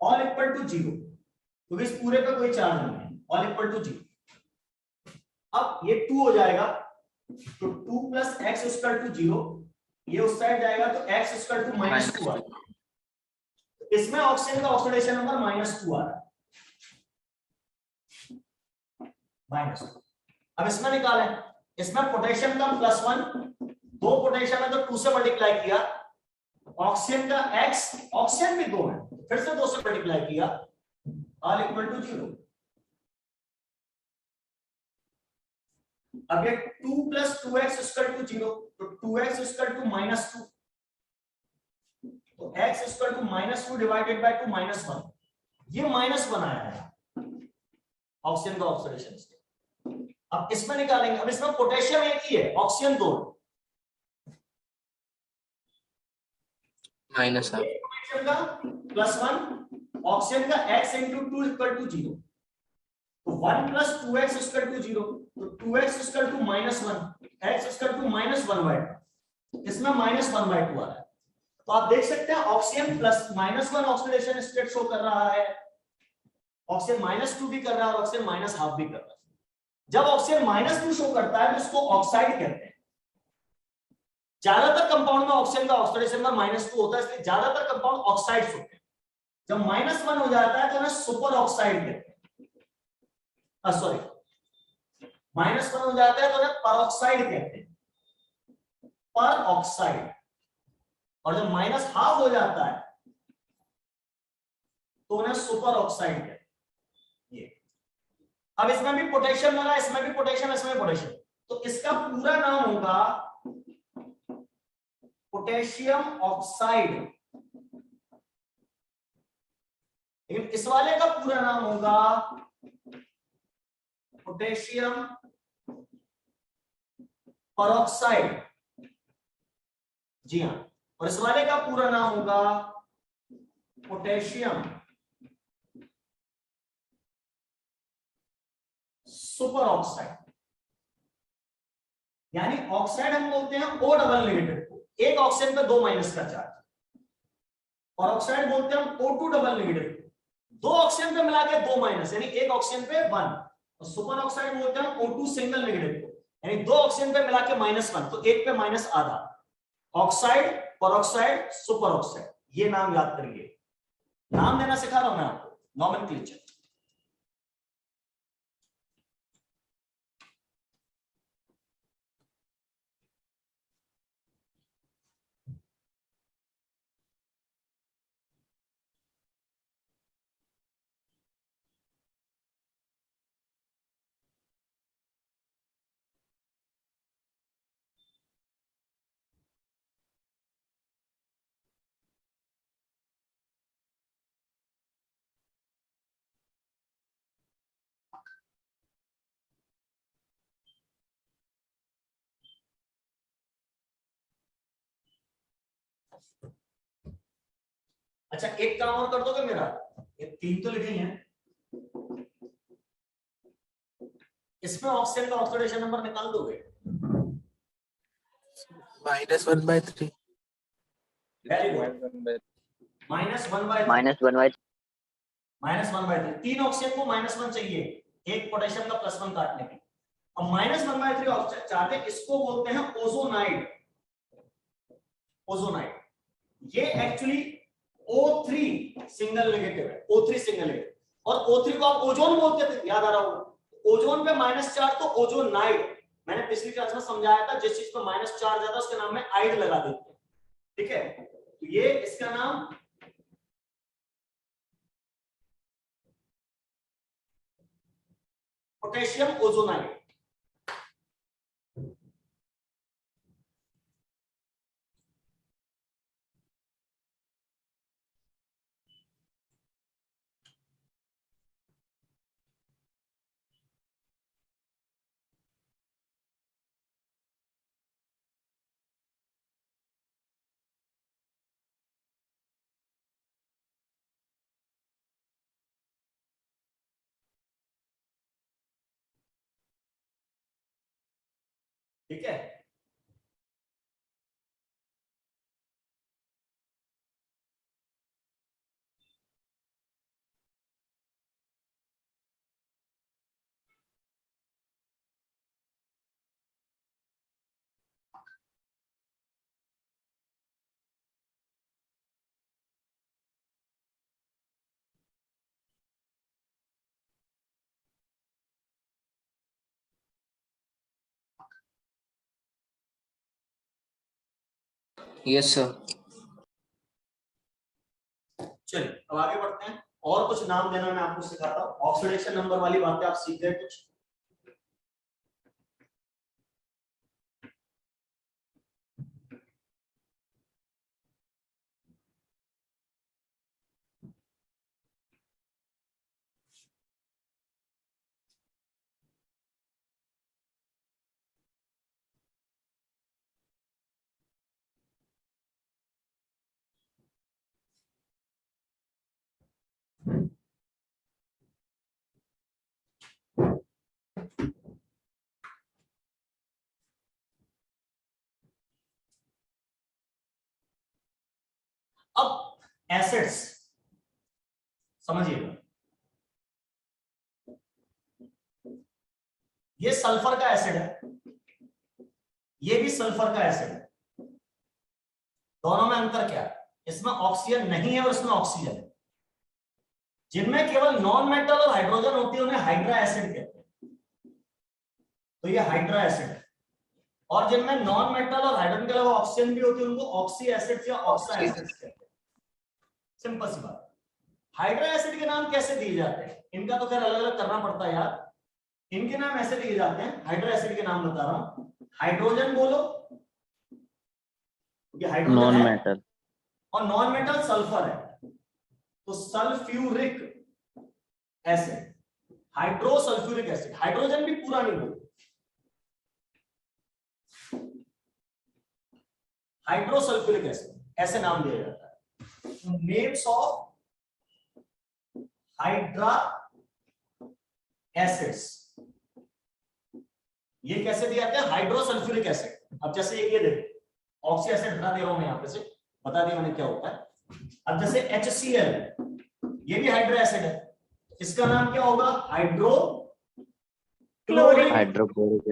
ऑल इक्वल टू 0, क्योंकि इस पूरे पे कोई चार्ज नहीं है, ऑल इक्वल टू 0। अब ये 2 हो जाएगा, तो 2 + x = 0, ये उस साइड जाएगा तो x = -2 आएगा। तो इसमें ऑक्सीजन का ऑक्सीडेशन नंबर -2 आ रहा है, -2। अब इसमें निकालें, इसमें पोटेशियम का +1, दो पोटेशियम है तो 2 से मल्टीप्लाई किया, ऑक्सीजन का x, ऑक्सीजन भी 2 है, फिर से 2 से मल्टीप्लाई किया, ऑल इक्वल टू 0। अब ये 2 + 2x = 0, तो 2x = -2, तो x = -2 डिवाइडेड बाय 2 -1, ये -1 आया है ऑक्सीजन का ऑक्सीडेशन स्टेट। अब इसमें निकालेंगे, अब इसमें पोटेशियम एक ही है, ऑक्सीजन 2, माइनस पोटेशियम का +1, ऑक्सीजन का x × 2 = 0, तो 1 + 2x = 0, तो 2x = -1, x = -1/2, इसमें -1/2 आ रहा है। तो आप देख सकते हैं ऑक्सीजन +-1 ऑक्सीडेशन स्टेट शो कर रहा है, ऑक्सीजन -2 भी कर रहा है और ऑक्सीजन -1/2 भी कर रहा है। जब ऑक्सीजन -2 शो करता है तो इसको ऑक्साइड कहते हैं। ज्यादातर कंपाउंड में ऑक्सीजन का ऑक्सीडेशन नंबर -2 होता है, इसलिए ज्यादातर कंपाउंड ऑक्साइड्स होते हैं। जब -1 हो जाता है तो उन्हें सुपर ऑक्साइड कहते हैं, सॉरी, -1 हो जाता है तो उन्हें परऑक्साइड कहते हैं, पर ऑक्साइड। और जब -1/2 हो जाता है तो उन्हें सुपर ऑक्साइड कहते हैं। ये अब इसमें भी पोटेशियम लगा, इसमें भी पोटेशियम, इसमें भी पोटेशियम, तो इसका पूरा नाम होगा पोटेशियम ऑक्साइड, लेकिन इस वाले का पूरा नाम होगा पोटेशियम परऑक्साइड। जी हां, और इस वाले का पूरा नाम होगा पोटेशियम सुपर ऑक्साइड। यानी ऑक्साइड हम बोलते हैं O डबल नेगेटिव को, एक ऑक्सीजन पे 2 माइनस का चार्ज, और ऑक्साइड बोलते हैं हम O2 डबल नेगेटिव को, दो ऑक्सीजन पे मिला के 2 माइनस, यानी एक ऑक्सीजन पे 1। और सुपर ऑक्साइड बोलते हैं हम O2 सिंगल नेगेटिव को, यानी दो ऑक्सीजन पे मिला के -1, तो एक पे -आधा। ऑक्साइड, परऑक्साइड, सुपर ऑक्साइड, ये नाम याद करिए। नाम देना सिखा रहा हूं मैं आपको, नॉमेनक्लेचर। अच्छा एक काम और कर दोगे मेरा, ये 3 तो लिखे हैं, इसमें ऑक्सीजन का ऑक्सीडेशन नंबर निकाल दोगे? -1/3 वेरी गुड, -1/3 -1/3 3 ऑक्सीजन को -1 चाहिए, एक पोटेशियम का +1 काटने के। अब -1/3 ऑक्सीजन चाहते हैं, इसको बोलते हैं ओजोनाइड। ओजोनाइड ये एक्चुअली O3 सिंगल नेगेटिव है, O3 सिंगल नेगेटिव, और O3 को आप ओजोन बोलते थे, याद आ रहा होगा। ओजोन पे -4 तो ओजोनाइड, मैंने पिछली क्लास में समझाया था, जिस चीज पे -4 ज्यादा उसके नाम में आइड लगा देते हैं, ठीक है। तो ये इसका नाम पोटेशियम ओजोनाइड। ठीक है, Yes, sir. चलिए अब आगे बढ़ते हैं, और कुछ नाम देना मैं आपको सिखाता हूं। ऑक्सीडेशन नंबर वाली बातें आप सीख गए कुछ? अब एसिड्स समझिएगा, ये सल्फर का एसिड है, ये भी सल्फर का एसिड है। दोनों में अंतर क्या है? इसमें ऑक्सीजन नहीं है और इसमें ऑक्सीजन है। जिनमें केवल नॉन मेटल और हाइड्रोजन होती है उन्हें हाइड्रा एसिड कहते हैं, तो ये हाइड्रा एसिड है। और जिनमें नॉन मेटल और हाइड्रोजन के अलावा ऑक्सीजन भी होती है उनको ऑक्सी एसिड्स या ऑक्सा एसिड्स कहते हैं। सिंपल सी बात। हाइड्रा एसिड के नाम कैसे दिए जाते हैं? इनका तो खैर अलग अलग करना पड़ता है यार। इनके नाम ऐसे दिए जाते हैं, हाइड्रा एसिड के नाम बता रहा हूं। हाइड्रोजन बोलो, क्योंकि हाइड्रोजन नॉन है, मेटल, और नॉन मेटल सल्फर है, तो सल्फ्यूरिक एसिड, हाइड्रोसल्फ्यूरिक एसिड। हाइड्रोजन भी पूरा नहीं बोलो, हाइड्रोसल्फ्यूरिक एसिड, ऐसे नाम दिया जाता है। नेम्स ऑफ हाइड्रा एसिड्स ये कैसे दिए जाते हैं? हाइड्रोसल्फ्यूरिक एसिड। अब जैसे ये देखो, ऑक्सी एसिड हटा दे रहा हूं मैं यहां पे से, बता दिया मैंने क्या होता है। अब जैसे HCl, ये भी हाइड्रा एसिड है, इसका नाम क्या होगा? Hydrochloric hydrochloric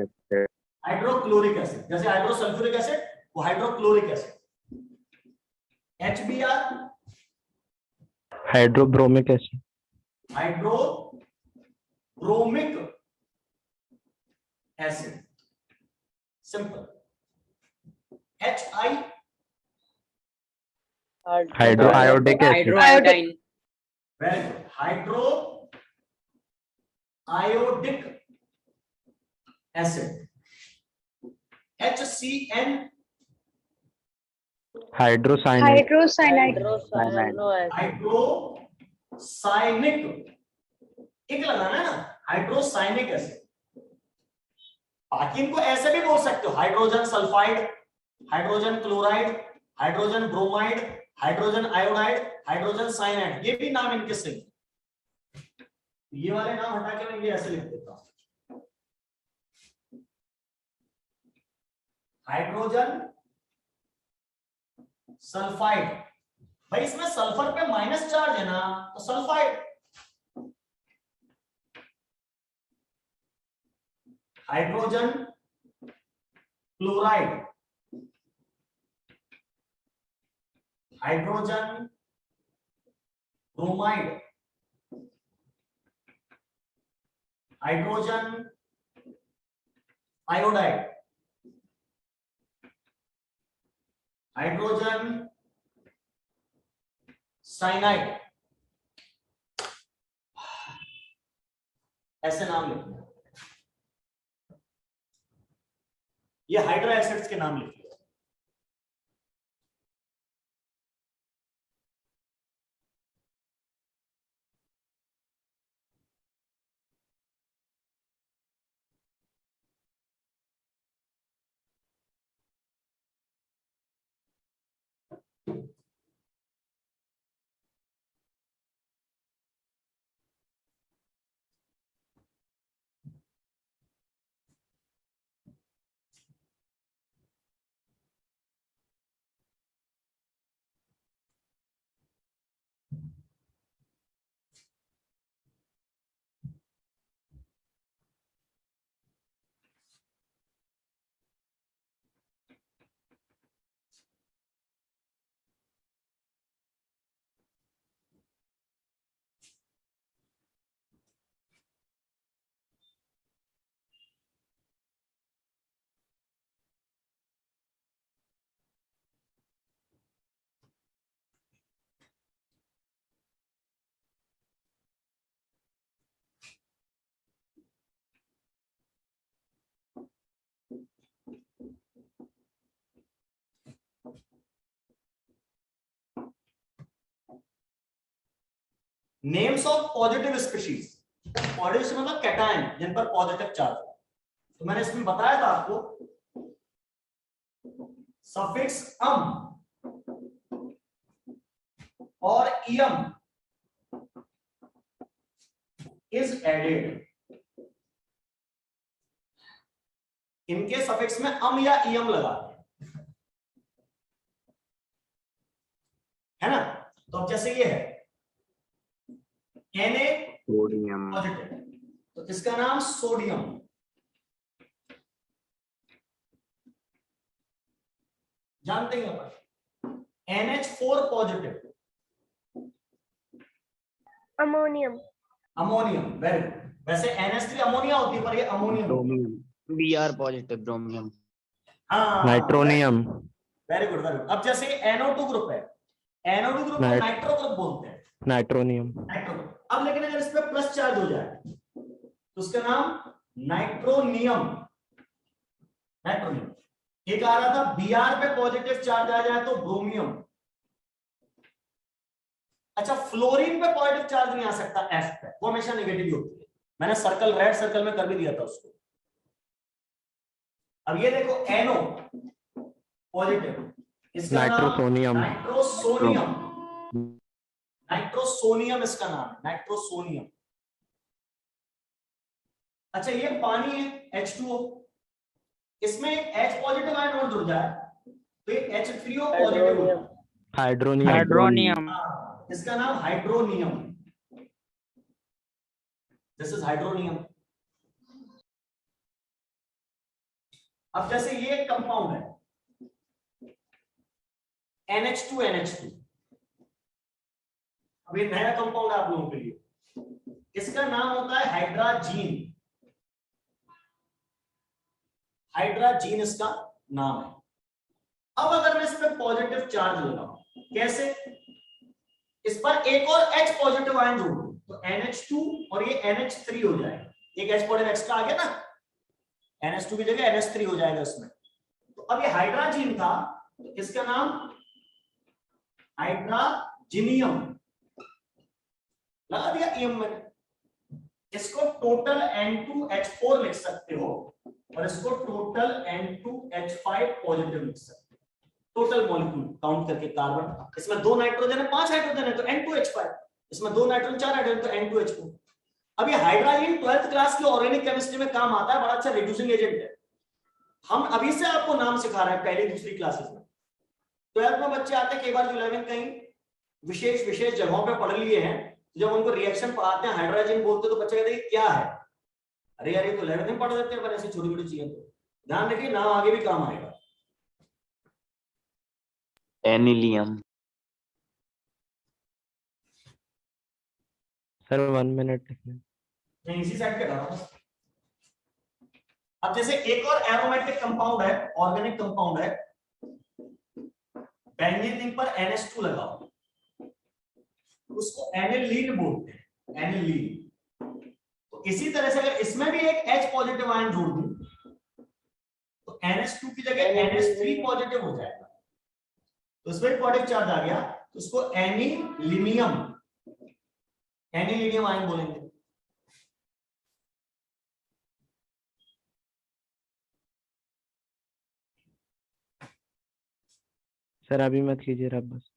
hydrochloric acid. जैसे हाइड्रोसल्फ्यूरिक एसिड, वो hydrochloric acid. HBr, hydrobromic acid, hydrobromic acid. Simple. HI, hydroiodic acid, Hydroiodine. Very good, hydroiodic acid. HCN, hydrocyanide, hydrocyanide, hydrocyanic, एक लगाना है ना, हाइड्रोसाइनिक एसिड। बाकी इनको ऐसे भी बोल सकते हो, hydrogen sulphide, hydrogen chloride, hydrogen bromide, hydrogen iodide, hydrogen cyanide, ये भी नाम इनके सेम। ये वाले नाम हटा के मैं ये ऐसे लिख देता हूं, हाइड्रोजन सल्फाइड। भाई इसमें सल्फर पे माइनस चार्ज है ना, तो sulphide. Hydrogen chloride, hydrogen bromide, hydrogen iodide, hydrogen cyanide, ऐसे नाम लिखना। ये हाइड्रो एसिड्स के नाम लिखिए। Names of positive species, positive मतलब कैटायन जिन पर पॉजिटिव चार्ज है। तो मैंने इसमें बताया था आपको, सफिक्स अम और इयम इज एडेड। इनके सफिक्स में अम या इयम लगा है ना। तो अब जैसे ये है Na सोडियम, पॉजिटिव, तो इसका नाम सोडियम। जानते हैं अपन NH4 positive, ammonium. Ammonium. Very good. वैसे NH3 अमोनिया होती है, पर ये ammonium. Bromium, Br positive bromium. हाँ, nitronium, very good very good. अब जैसे NO2 ग्रुप है, NO2 ग्रुप को नाइट्रो ग्रुप बोलते हैं, नाइट्रोनियम, नाइट्रो ग्रुप। अब लेकिन अगर इस पे प्लस चार्ज हो जाए तो उसका नाम नाइट्रोनियम, नाइट्रोनियम। एक आ रहा था Br पे पॉजिटिव चार्ज आ जाए तो ब्रोमियम। अच्छा, फ्लोरीन पे पॉजिटिव चार्ज नहीं आ सकता F पे, वो हमेशा नेगेटिव होती है। मैंने सर्कल, रेड सर्कल में कर भी दिया था उसको। अब ये देखो NO पॉजिटिव, इसका नाम नाइट्रोसोनियम, नाइट्रोसोनियम, नाइट्रोसोनियम इसका नाम है, नाइट्रोसोनियम। अच्छा, ये पानी है H2O, इसमें एक H पॉजिटिव आयन और जुड़ जाए तो ये H3O पॉजिटिव हो जाए। Hydronium, hydronium. इसका नाम हाइड्रोनियम, दिस इज हाइड्रोनियम। अब जैसे ये एक कंपाउंड है NH2NH2, अब ये नया कंपाउंड है आप लोगों के लिए, इसका नाम होता है हाइड्राजीन। हाइड्राजीन इसका नाम है। अब अगर मैं इस पर पॉजिटिव चार्ज लगाऊं, कैसे? इस पर एक और H पॉजिटिव आयन जोड़ दूं तो NH2 और ये NH3 हो जाएगा। एक H पॉजिटिव एक्स्ट्रा आ गया ना, NH2 की जगह NH3 हो जाएगा इसमें। तो अब ये हाइड्राजीन था, तो इसका नाम हाइड्राजीनियम लगा दिया इयम में। इसको टोटल N2H4 लिख सकते हो और इसको टोटल N2H5 पॉजिटिव लिख सकते हो। टोटल मॉलिक्यूल काउंट करके कार्बन, इसमें 2 नाइट्रोजन है 5 हाइड्रोजन है तो N2H5, इसमें 2 नाइट्रोजन 4 हाइड्रोजन तो N2H4। अब ये हाइड्रोजन 12th क्लास की ऑर्गेनिक केमिस्ट्री में काम आता है, बड़ा अच्छा रिड्यूसिंग एजेंट है। हम अभी से आपको नाम सिखा रहे हैं पहली दूसरी क्लासेस में। 12th में बच्चे आते हैं कई बार जो 11 कहीं विशेष जगहों पे पढ़ लिए हैं, जब उनको रिएक्शन पढ़ाते हैं हाइड्रोजन बोलते तो बच्चे कहते हैं क्या है, अरे यार ये तो 11th में पढ़ देते हैं पर ऐसी छोटी छोटी चीजें। तो ध्यान रखिए नाम आगे भी काम आएगा। एनिलियम। Sir 1 minute. मैं इसी साइड पे कर रहा हूं। अब जैसे एक और एरोमेटिक कंपाउंड है, ऑर्गेनिक कंपाउंड है, बेंजीन रिंग पर NH2 लगाओ, उसको एनिलीन बोलते हैं, एनिलीन। तो इसी तरह से अगर इसमें भी एक H पॉजिटिव आयन जोड़ दूं तो NH2 की जगह NH3 पॉजिटिव हो जाएगा, तो इसमें भी पॉजिटिव चार्ज आ गया, तो उसको एनिलीनियम आयन बोलेंगे। सर अभी मत कीजिए आप बस।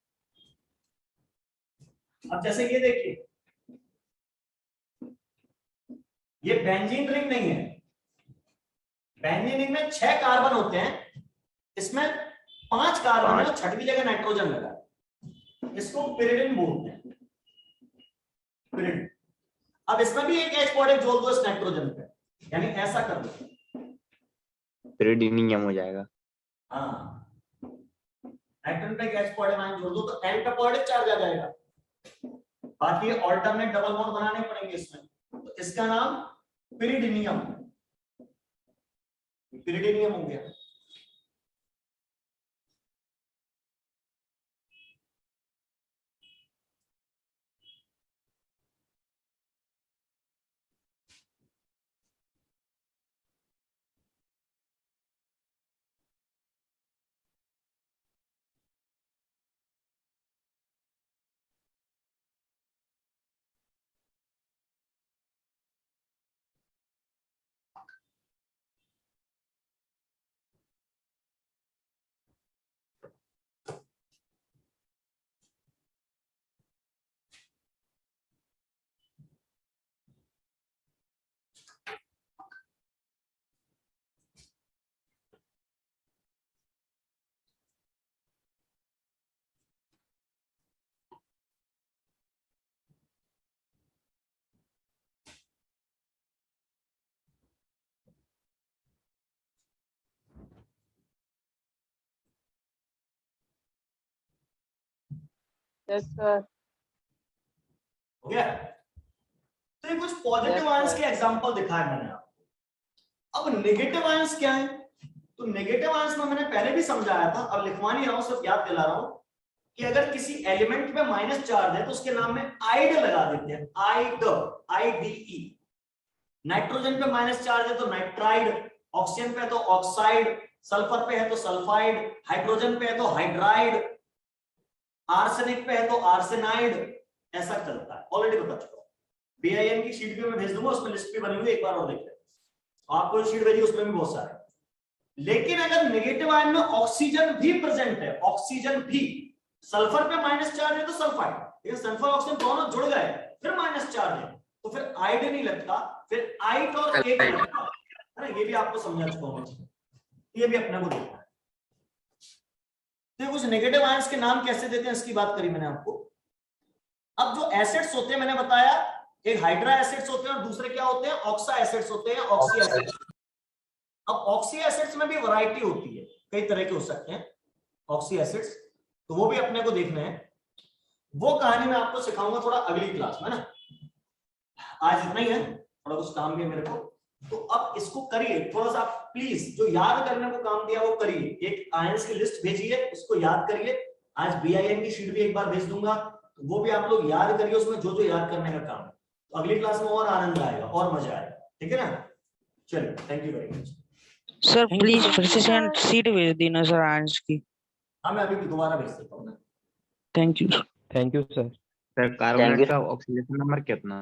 अब जैसे ये देखिए, ये बेंजीन रिंग नहीं है, बेंजीन रिंग में 6 कार्बन होते हैं, इसमें 5 कार्बन है और छठवीं जगह नाइट्रोजन लगा, इसको पिरिडिन बोलते हैं, पिरिडिन। अब इसमें भी एक H पॉजिटिव जोड़ दो इस नाइट्रोजन पे, यानी ऐसा कर दो, पिरिडिनियम हो जाएगा। हाँ नाइट्रोजन पे H पॉजिटिव आयन जोड़ दो तो N पे पॉजिटिव चार्ज आ जाएगा, बाकी ऑल्टरनेट डबल बॉन्ड बनाने पड़ेंगे इसमें, तो इसका नाम पिरिडिनियम हो गया। Yes, sir. हो गया। तो ये कुछ पॉजिटिव आयंस के एग्जांपल दिखाए मैंने आपको। अब नेगेटिव आयंस क्या है? तो नेगेटिव आयंस में मैंने पहले भी समझाया था, अब लिखवा नहीं रहा हूं, सिर्फ याद दिला रहा हूं कि अगर किसी एलिमेंट पे माइनस चार्ज है तो उसके नाम में आइड लगा देते हैं, आइड, IDE। नाइट्रोजन पे माइनस चार्ज है तो नाइट्राइड, ऑक्सीजन पे है तो ऑक्साइड, सल्फर पे है तो सल्फाइड, हाइड्रोजन पे है तो हाइड्राइड, आर्सेनिक पे है तो आर्सेनाइड, ऐसा चलता है। ऑलरेडी बता चुका हूं, BIN की शीट भी मैं भेज दूंगा, उसमें लिस्ट भी बनी हुई है, एक बार और देख लें। आपको शीट भेजी उसमें भी बहुत सारे। लेकिन अगर नेगेटिव आयन में ऑक्सीजन भी प्रेजेंट है, ऑक्सीजन भी, सल्फर पे माइनस चार्ज है तो सल्फाइड, ठीक है, सल्फर ऑक्सीजन दोनों जुड़ गए फिर माइनस चार्ज है तो फिर आइड नहीं लगता, फिर आइट और एट लगता है ना। ये भी आपको समझा चुका हूं, ये भी अपने को देखना है। तो कुछ नेगेटिव आयंस के नाम कैसे देते हैं इसकी बात करी मैंने आपको। अब जो एसिड्स होते हैं मैंने बताया, एक हाइड्रा एसिड्स होते हैं और दूसरे क्या होते हैं, ऑक्सा एसिड्स होते हैं, ऑक्सी एसिड्स। अब ऑक्सी एसिड्स में भी वैरायटी होती है, कई तरह के हो सकते हैं ऑक्सी एसिड्स, तो वो भी अपने को देखना है। वो कहानी मैं आपको सिखाऊंगा थोड़ा अगली क्लास में ना, आज इतना ही है, थोड़ा कुछ काम भी है मेरे को। तो अब इसको करिए थोड़ा सा प्लीज, जो याद करने को काम दिया वो करिए। एक आयंस की लिस्ट भेजिए, उसको याद करिए। आज BIN की शीट भी एक बार भेज दूंगा, तो वो भी आप लोग याद करिए, उसमें जो जो याद करने का काम है। तो अगली क्लास में और आनंद आएगा और मजा आएगा, ठीक है ना। चलिए, thank you very much sir. Please फिर से सीट भेज देना सर आंस की। हाँ मैं अभी दोबारा भेज देता हूँ ना। Thank you thank you sir. Sir carbonate का ऑक्सीडेशन नंबर कितना?